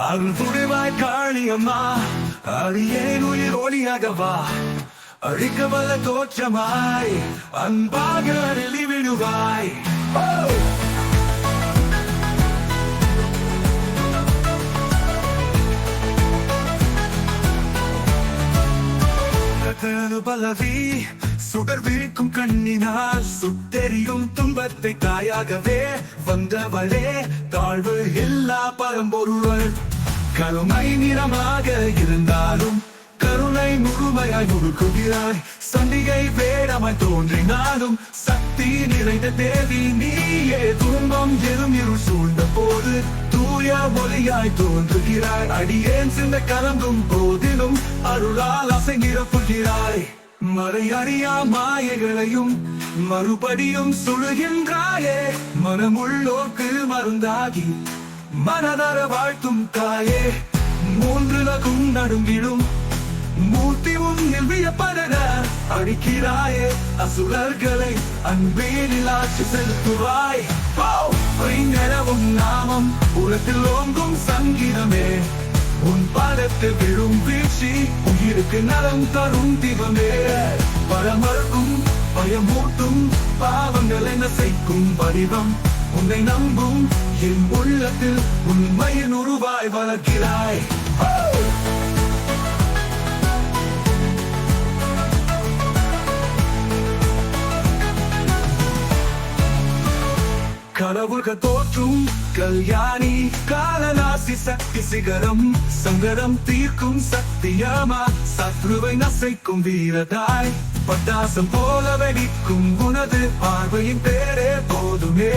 அருள்புரிவாய் காளியம்மா, அடியேன் உயிர் ஒளியாகவா, அழிக்கவல்ல தோற்றமாய் அன்பாக அருளி விடுவாய். பலவி சுடர் விரிக்கும் கண்ணினால் சுட்டெரியும் துன்பத்தை தாயாகவே வந்தவளே, தாழ்வு எல்லா பரம்பொருள். கருமை நிறமாக இருந்தாலும் கருணை முழுமையாய் முழுக்குகிறாய். சண்டிகை வேடமாய் தோன்றினாலும் சக்தி நிறைந்த தேவி நீயே. துன்பம் எதும் இருள் சூழ்ந்த போது தூய ஒளியாய் தோன்றுகிறாய். அடியேன் சிந்த கலங்கும் போதிலும் அருளால் அசை நிரப்புகிறாய். மறையறியா மாயைகளையும் மறுபடியும் சுழுகின்றாயே. மனமுள்ளோர்க்கு மருந்தாகி மனதர வாழ்த்தும் தாயே. மூன்றுலகும் நடுங்கிடும் மூர்த்தி உன்னில் வியப்படன அடிக்கிறாயே. அசுரர்களை அன்பேனில் ஆட்சி செலுத்துவாய். நிலவும் நாமம் உலகத்தில் ஓங்கும் சங்கீதமே. உன் பாதத்தில் விழும் வீழ்ச்சி உயிருக்கு நலம் தரும் தீபமே. பரமர்க்கும் பயமூட்டும் பாவங்களை நசைக்கும் வடிவம் உன்னை நம்பும் என் உள்ளத்தில் உண்மையின் உருவாய் வளர்க்கிறாய். கடவுள்கள் தோற்றும் கல்யாணி, காலநாசி சக்தி சிகரம், சங்கடம் தீர்க்கும் சக்தியாமா, சத்ருவை நசைக்கும் வீரதாய். பட்டாசம் போல வெடிக்கும் உனது பார்வையின் பேரே போதுமே.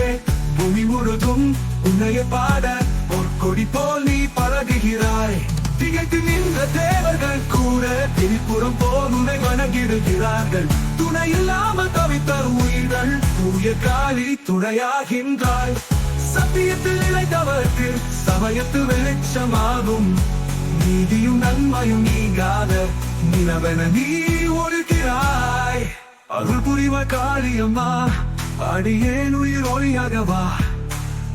பூமி முழுதும் உன்னைய பாட பொற்கொடி போல் நீ பழகுகிறாய். திகைத்து நின்ற தேவர்கள் கூட திரிபுரம் போல் உன்னை வணங்கிடுகிறார்கள். துணை இல்லாமல் தவித்த உயிர்கள் தூய காளி துணையாகின்றாய். சத்தியத்தில் இழைத்தவர்க்கு சமயத்து வெளிச்சமாகும். நீதியும் நன்மையும் நீங்காத நிலவென நீ ஒழுகிறாய். அருள் புரிவாய் காளியம்மா, அடியேன் உயிர் ஒளியாகவா,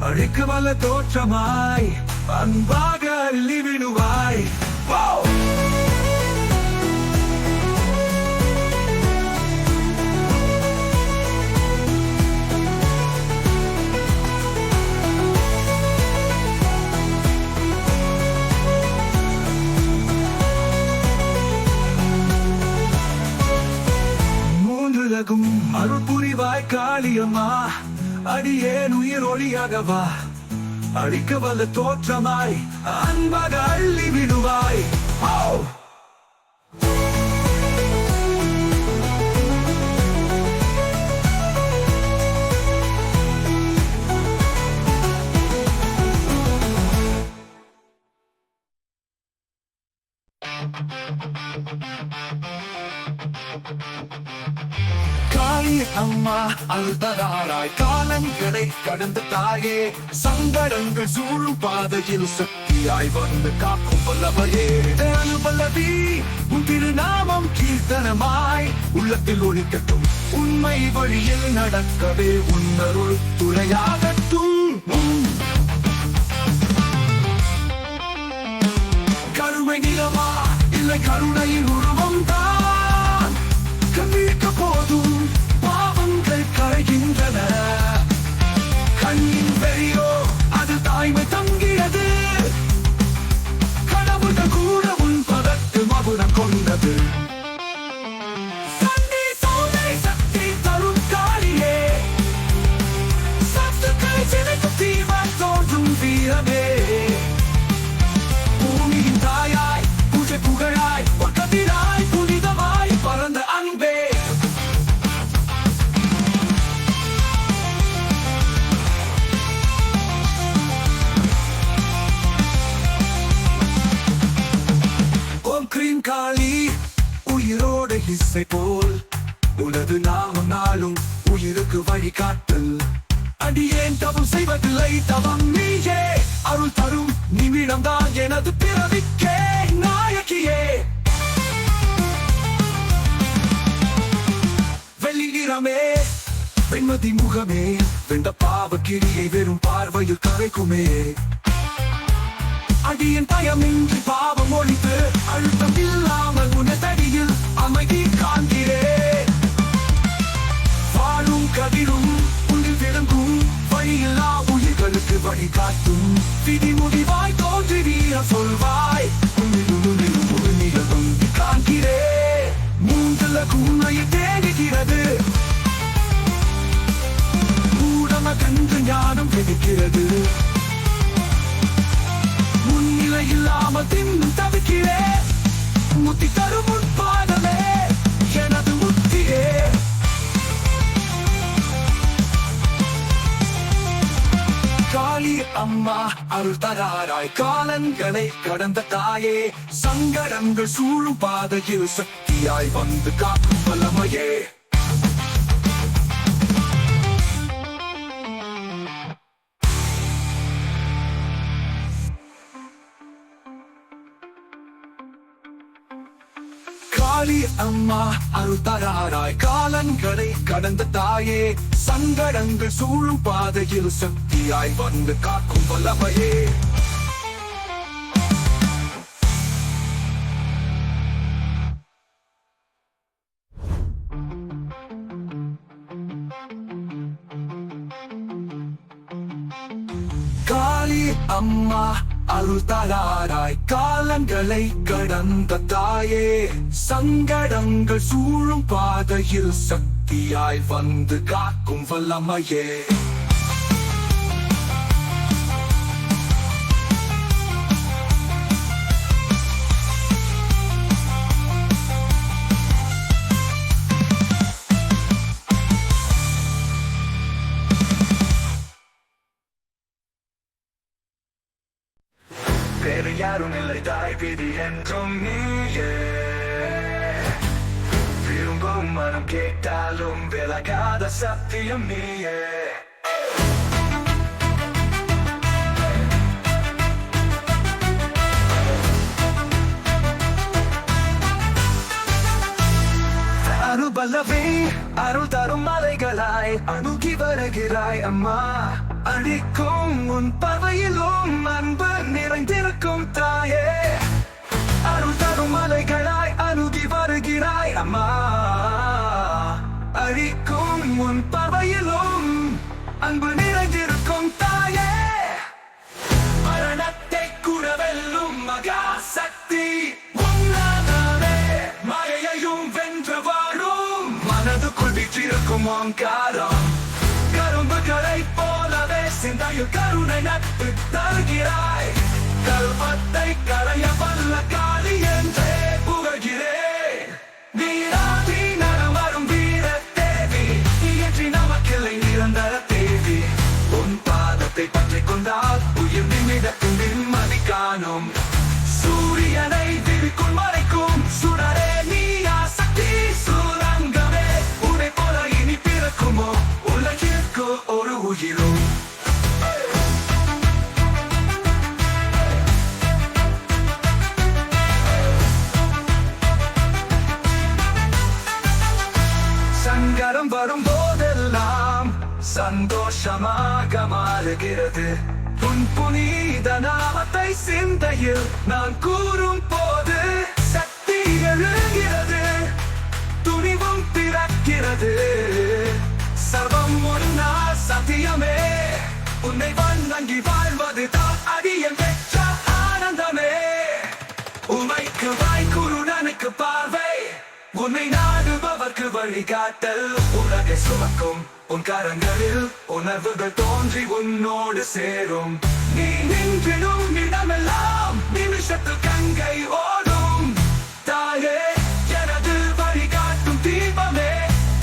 அழிக்க வல்ல தோற்றமாய் அன்பாக அள்ளி விடுவாய். மூன்றுலகும் அருள் புரிவாய் காளியம்மா, அடியேன் உயிர் ஒளியாகவா, அழிக்க வல்ல தோற்றமாய் அன்பாக அள்ளி விடுவாய். அம்மா அழுத்ததாராய் காலங்களை கடந்த தாயே. சங்கடங்கள் சூழும் பாதையில் சக்தியாய் வந்து காக்கும் வல்லவையே. பல்லவி உன் திருநாமம் கீர்த்தனமாய் உள்ளத்தில் ஒழிக்கட்டும். உண்மை வழியில் நடக்கவே உன்னருள் துணையாகட்டும். கருமை நிலமா இல்லை கருணையின் உருவம் தான். கண்ணீர்க்க போதும் பாவங்கள் கரைகின்றன. கண்ணின் வெறியோ அது தாய்மை தங்கியது. கடவுள்கள் கூட உன் பதத்து மகுடம் கொண்டது. சண்டி சோலை சக்தி தரும் காளியே, சத்துக்களை சிதைக்கும் தீவாய் தோன்றும் வீரமே. பூமியின் தாயாய் பூஜை புகழாய் பக்கத்திலாய் புனிதமாய் பறந்த அன்பே. காளி உயிரோடு இசை போல் உனது நாமம் நாளும் உயிருக்கு வழிகாட்டல். அடியேன் தவம் செய்வதில்லை தவம் நீயே. அருள் தரும் நிமிடம் தான் எனது பிறவிக்கே நாயகியே. வெள்ளி நிறமே வெண்மதி முகமே, வெண்ட பாவ கிரியை வெறும் பார்வையில் கரைக்குமே. அடியின் பயமின்றி பாவம் ஒழித்து அழுத்தம் இல்லாமல் உனதடியில் அமைதி காண்கிறேன். வாழும் கதிரும் உன்னில் விளங்கும் வழியில்லா உயிர்களுக்கு வழிகாட்டும் விதி முடிவாய் தோன்றி வீர சொல்வாய் உன்னிலும் ஒரு நிலவும் காண்கிறேன். மூன்றுல உண்மையை தேடுகிறது மூடமகன்று ஞானம் கிடைக்கிறது. முன்னிலை இல்லாமல் தின்னும் தவிக்கிறேன் முத்தி தரும் உட்பாதமே எனது முத்தியே. காளி அம்மா அருள் தராராய் காலங்களை கடந்த தாயே சங்கடங்கள் சூழும் பாதையில் சக்தியாய் வந்து காக்கும் வல்லமையே. காளி அம்மா அருள் தராராய் காலங்களை கடந்த தாயே சங்கடங்கள் சூழும் பாதையில் சக்தியாய் வந்து காக்கும் வல்லமையே. காளி அம்மா அருள் தராராய் காலங்களை கடந்த தாயே சங்கடங்கள் சூழும் பாதையில் சக்தியாய் வந்து காக்கும் வல்லமையே. வேறு யாரும் இல்லை தாய் விதி என்றும் நீயே. விரும்பும் மனம் கேட்டாலும் விலகாத சத்தியம் நீயே. அருள்பல்லவே அருள் தரும் மலைகளாய் அணுகி வருகிறாய் அம்மா. அடிக்கும் உன் பார்வையிலும் அன்பு நிறைந்திருக்கும் தாயே. அருள் தரும் மலைகளாய் அணுகி வருகிறாய் அம்மா. அடிக்கும் உன் பார்வையிலும் அன்பு நிறைந்திருக்கும் தாயே. மரணத்தை கூட வெல்லும் மகா சக்தி உன்னாலே மாயையையும் வென்று வாழும் மனதுக்குள் வீற்றிருக்கும் ஓங்காரம். கரும்புகளை போலவே சிந்தையில் கருணை நட்பு தருகிறாய். கல்வத்தை களைய வல்ல காளி என்றே புகழ்கிறேன். நீராதி நலம் வரும் வீர தேவி இயற்றி நமக்கில்லை நிரந்தர தேவி. உன் பாதத்தை பற்றிக் கொண்டால் உயிர் நிமிடக்கும் நிம்மதி காணும். சூரியனை விழிக்குள் மறைக்கும் சுடரே நீயா சக்தி சுரங்கமே. உன்னை போல இனி பிறக்குமோ உலகிற்கு ஒரு உயிரும். சங்கடம் வரும் போதெல்லாம் சந்தோஷமாக மாறுகிறது. உன் புனித நாமத்தை சிந்தையில் நான் கூறும் போது சக்தி எழுகிறது துணிவும் பிறக்கிறது. சர்வம் உன்னால் சத்தியமே உன்னை வணங்கி வாழ்வது தான் அடியன் பெற்ற ஆனந்தமே. உமைக்கு வாய்க்குருடனுக்கு பார்வை உன்னை நாடுபவர்க்கு வழிகாட்டல். உலகை சுமக்கும் உன் கரங்களில் உணர்வுகள் தோன்றி உன்னோடு சேரும். நீ நின்றிடும் இடமெல்லாம் நிமிஷத்தில் கங்கை ஓடும். தாயே எனது வழிகாட்டும் தீபமே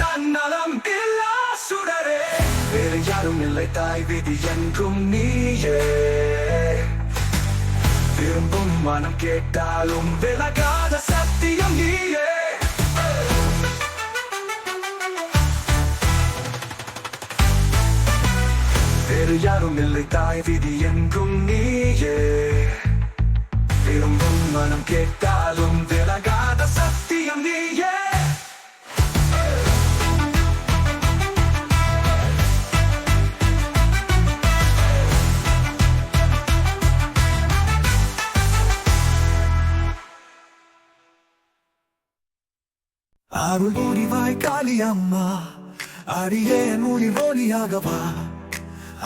தன்னலம் இல்லா சுடரே. வேறு யாரும் இல்லை தாய் விதி என்றும் நீயே. விரும்பும் மனம் கேட்டாலும் விலகாத சத்தியம் நீயே. வேறு யாரும் இல்லை தாய் விதி என்றும் நீயே. விரும்பும் மனம் கேட்டாலும் விலகாத சத்தியம் நீயே. அருள் புரிவாய் காளியம்மா, அடியேன் ஒளியாகவா,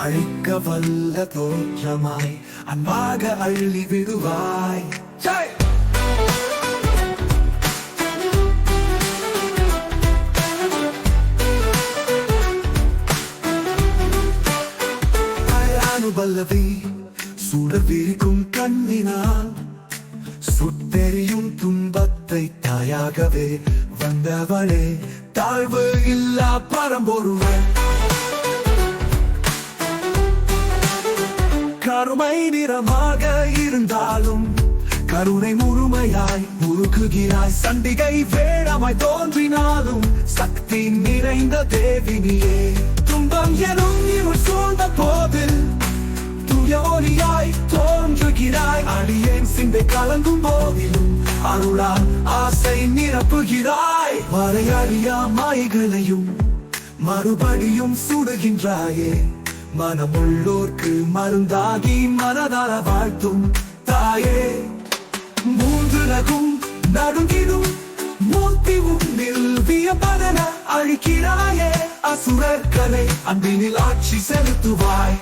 அழிக்க வல்ல தோற்றமாய் அன்பாக அள்ளி விடுவாய். ஜெய்! பல்லவி சுடர்விரிக்கும் கண்ணினால் சுட்டெரியும் துன்பத்தை தாயாகவே வந்தவளே, தாழ்வு இல்லா பரம்பொருள். கருமை நிறமாக இருந்தாலும் கருணை முழுமையாய் உருகுகிறாய். சண்டிகை வேடமாய் தோன்றினாலும் சக்தி நிறைந்த தேவினியே, துன்பம் எனும் இருள் சூழ்ந்த போதில் ஒளியாய் தோன்றுகிறாய். அடியேன் சிந்தை கலங்கும் போதிலும் அருளால் ஆசை நிரப்புகிறாய். வரையறியா மாயைகளையும் மறுபடியும் சுடுகின்றாயே, மனமுள்ளோர்க்கு மருந்தாகி மனதார வாழ்த்தும் தாயே. மூன்றுலகும் நடுங்கிடும் மூர்த்தி உன்னில் வியப்பதன அழிக்கிறாயே, அசுரர்களை அன்பினில் ஆட்சி செலுத்துவாய்.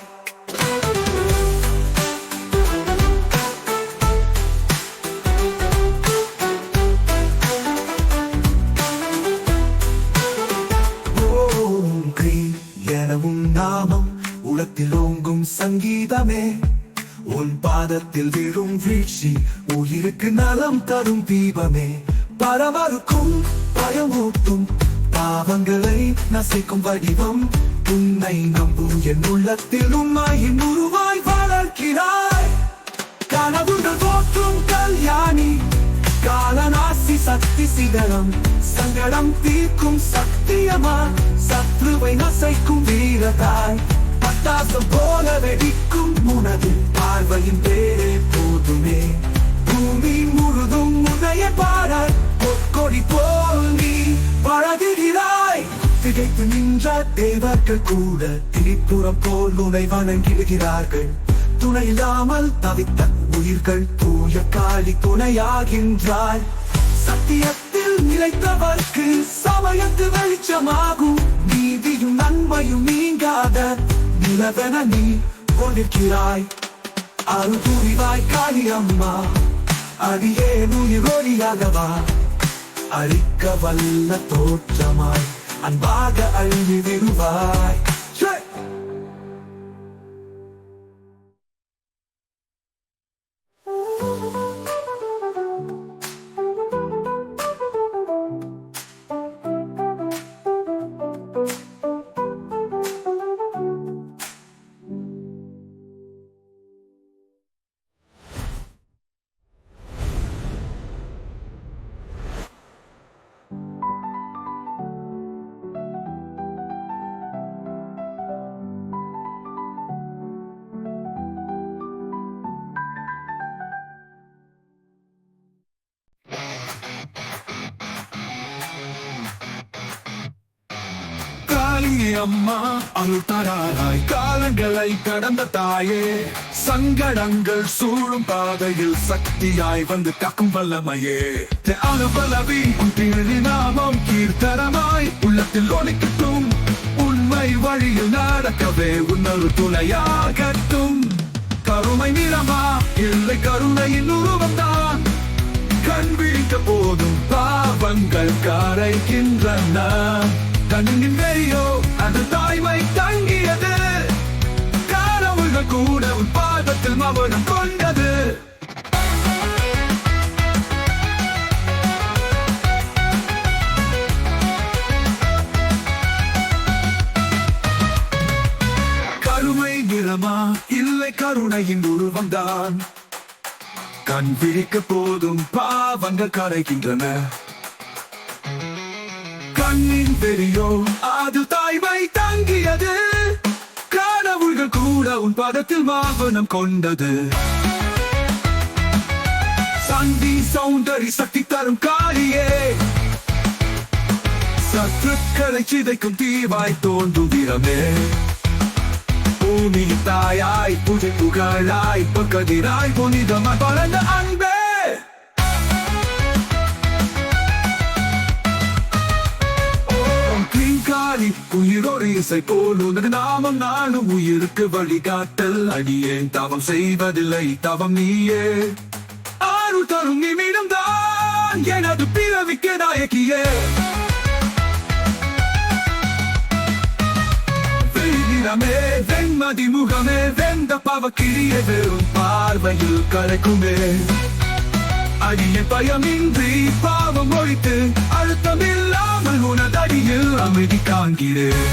நாமம் உலகத்தில் ஓங்கும் சங்கீதமே, உன் பாதத்தில் விழும் வீழ்ச்சி உயிருக்கு நலம் தரும் தீபமே. பரவருக்கும் பயமூட்டும் பாவங்களை நசைக்கும் வடிவம், உன்னை நம்பும் என் உள்ளத்தில் உண்மையின் உருவாய் வளர்க்கிறாய். கனவுகள் போற்றும் கல்யாணி, காலநாசி சக்தி சிகரம், சங்கடம் தீர்க்கும் சக்தியமா, சத்ருவை நசைக்கும் வீரதாய். பட்டாசம் போல வெடிக்கும் உனது பார்வையின் பேரே போதுமே, பூமி முழுதும் உன்னைய பாட பொற்கொடி போல் நீ பழகுகிறாய். திகைத்து நின்ற தேவர்கள் கூட திரிபுரம் போல் உன்னை வணங்கிடுகிறார்கள். துணை இல்லாமல் தவித்த உயிர்கள் தூய காளி துணையாகின்றாய். சத்தியத்தில் நிலைத்தவர்க்கு சமயத்து வெளிச்சமாகும், நீதியும் நன்மையும் நீங்காத நிலவென நீ கொண்டிருக்கிறாய். அருள் புரிவாய் காளியம்மா, அடியேன் ஒளியாகவா, அழிக்க வல்ல தோற்றமாய் அன்பாக அள்ளி விடுவாய். அம்மா அருள் தராராய், காலங்களை கடந்த தாயே, சங்கடங்கள் சூழும் பாதையில் சக்தியாய் வந்து காக்கும் வல்லமையே. அனுபலவி உன் நாமம் கீர்த்தனமாய் உள்ளத்தில் ஒலிக்கட்டும், உண்மை வழியில் நடக்கவே உன்னொரு துணையாகட்டும். கருமை நிறமா இல்லை கருணையின் உருவம்தான், கண் விழிக்க போதும் பாவங்கள் கரைக்கின்றன. கண்ணின் வெறியோ அது தாய்மை தங்கியது, கனவுகள் கூட உன் பாதத்தில் மவனம் கொண்டது. கருமை நிறமா இல்லை கருணையின் உருவம்தான், கண் விழிக்க போதும் பாவங்கள் கரைக்கின்றன. கண்ணின் பெரியோ அது தாய்மை தங்கியது, கனவுகள் கூட உன் பாதத்தில் மாவனம் கொண்டது. சந்தி சௌந்தரி சக்தி தரும் காளியே, சத்துருக்களை சிதைக்கும் தீவாய் தோன்றும் வீரமே. பூமி தாயாய் பூஜை புகழாய் பக்கதிராய் புனிதமாய் பறந்த அன்பே. இசை போல் உனது நாமம் நானும் உயிருக்கு வழிகாட்டல் அடியேன் தவம் செய்வதில்லை தவம் நீயே ஆறு தரும் நிமிடம் தான் எனது பிறவிக்கு நாயகியே வெண்ணிறமே வெண்மதி முகமே வெந்த பவக்கிரியே வெறும் பார்வையில் கரைக்குமே அடிய பயமின்றி பாவம் ஒழித்து அழுத்தமில்லாமல் உனதடியில் அமைதி காண்கிறேன்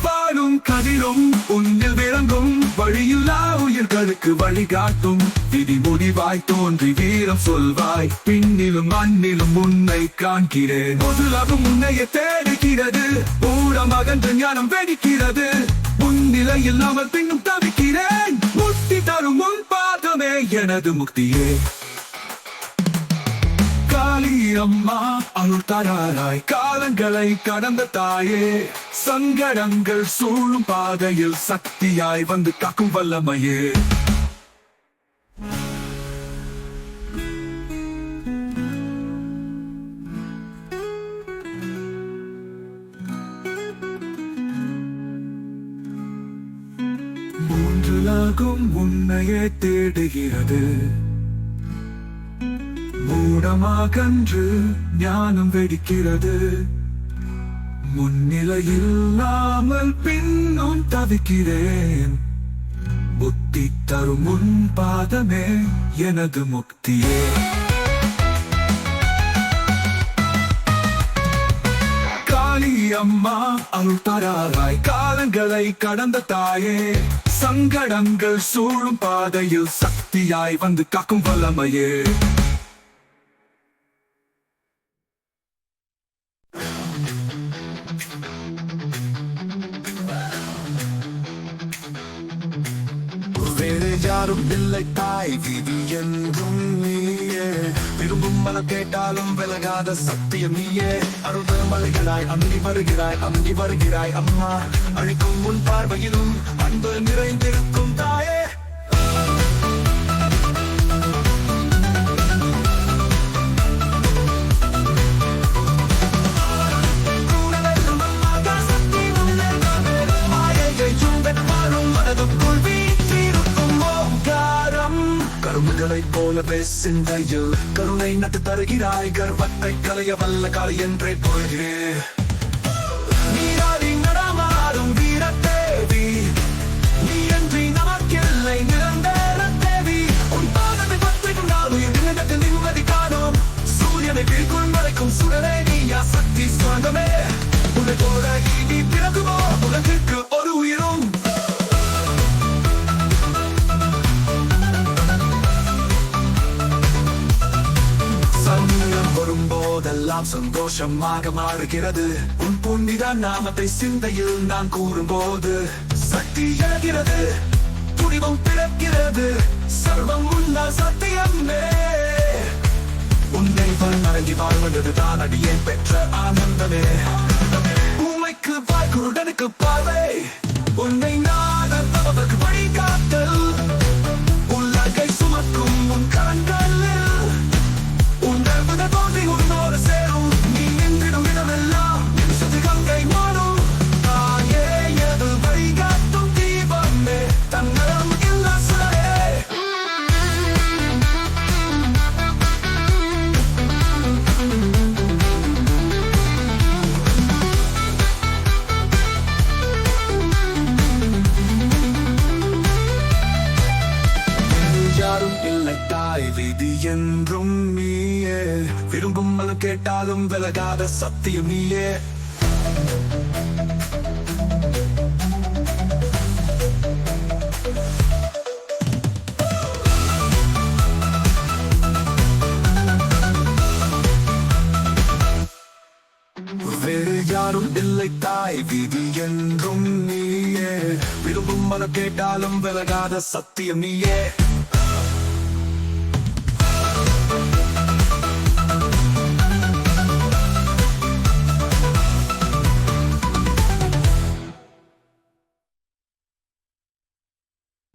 வாழும் கதிரும் உன்னில் விளங்கும் வழியில்லா உயிர்களுக்கு வழிகாட்டும் விதி முடிவாய் தோன்றி வீரம் சொல்வாய் பின்னிலும் மண்ணிலும் உன்னை காண்கிறேன் முதலாகும் உன்னையே தேடுகிறது ஊடம் அகன்று ஞானம் வெடிக்கிறது முன்னிலையில் நாமல் பின்னும் தவிக்கிறேன் முக்தி தரும் உன் பாதமே எனது முக்தியே காளி அம்மா அருள் தராராய் காலங்களை கடந்த தாயே சங்கடங்கள் சூழும் பாதையில் சக்தியாய் வந்து காக்கும் வல்லமையே மூன்றுலகும் உன்னையே தேடுகிறது மூடமாகன்று ஞானம் வெடிக்கிறது முன்னிலையில்லாமல் பின்னும் தவிக்கிறேன் புத்தி தரும் உன் பாதமே எனது முக்தியே காளி அம்மா அருள் தராராய் காலங்களை கடந்த தாயே சங்கடங்கள் சூழும் பாதையில் சக்தியாய் வந்து காக்கும் வல்லமையே வேறு யாரும் இல்லை தாய் விதி என்றும் நீயே விரும்பும் மன கேட்டாலும் விலகாத சத்தியம் நீயே அருள் மலைகளாய் அம்பி வருகிறாய் அம்மா அழிக்கும் உன் பார்வையிலும் அன்பு நிறைந்திருக்கும் தாயே கரும்புகளைப் போலவே சிந்தையில் கருணை நட்டு தருகிறாய் கர்வத்தை கலைய வல்ல காளி என்றே போகிறேன் நீராடி நடமாடும் வீரத்தேவி நீ என்று நமக்கில்லை நிரந்தர தேவி உன் பாதத்தை பற்றி கொண்டாலும் எதிர்நகத்தில் நிம்மதி காணும் சூரியனை வீழ்க்குள் மறைக்கும் சுடரே நீயா சக்தி சுவாங்கமே உன்னை போல இனி பிறகுமோ உலகிற்கு ஒரு உயிரும் வரும்போதெல்லாம் சந்தோஷமாக மாறுகிறது உன் புண்ணித நாமத்தை சிந்தையில் நான் கூறும்போது சக்தி எழுகிறது துணிவும் பிறக்கிறது சர்வம் உன்னால் சத்தியமே உன்னை மறங்கி வாழ்வது தான் அடியேன் பெற்ற ஆனந்தமே உண்மைக்கு வாய்க்குருடனுக்கு பார்வை உன்னை நான் தவறுக்கு வழிகாட்டல் உலகை சுமக்கும் உன் கண்களில் தோன்றி உன்னோடு சேரும் நீ நின்றிடும் இடமெல்லாம் சுத்தி கங்கை மாறும் தாயே எது வழிகாட்டும் தீபமே தன்னலம் இல்லா சுடரே யாரும் இல்லை தாய் விதி என்றும் நீயே விரும்பும் மன கேட்டாலும் விலகாத சத்தியம் நீயே வேறு யாரும் இல்லை தாய் விதி என்றும் நீயே விரும்பும் மன கேட்டாலும் விலகாத சத்தியம் நீயே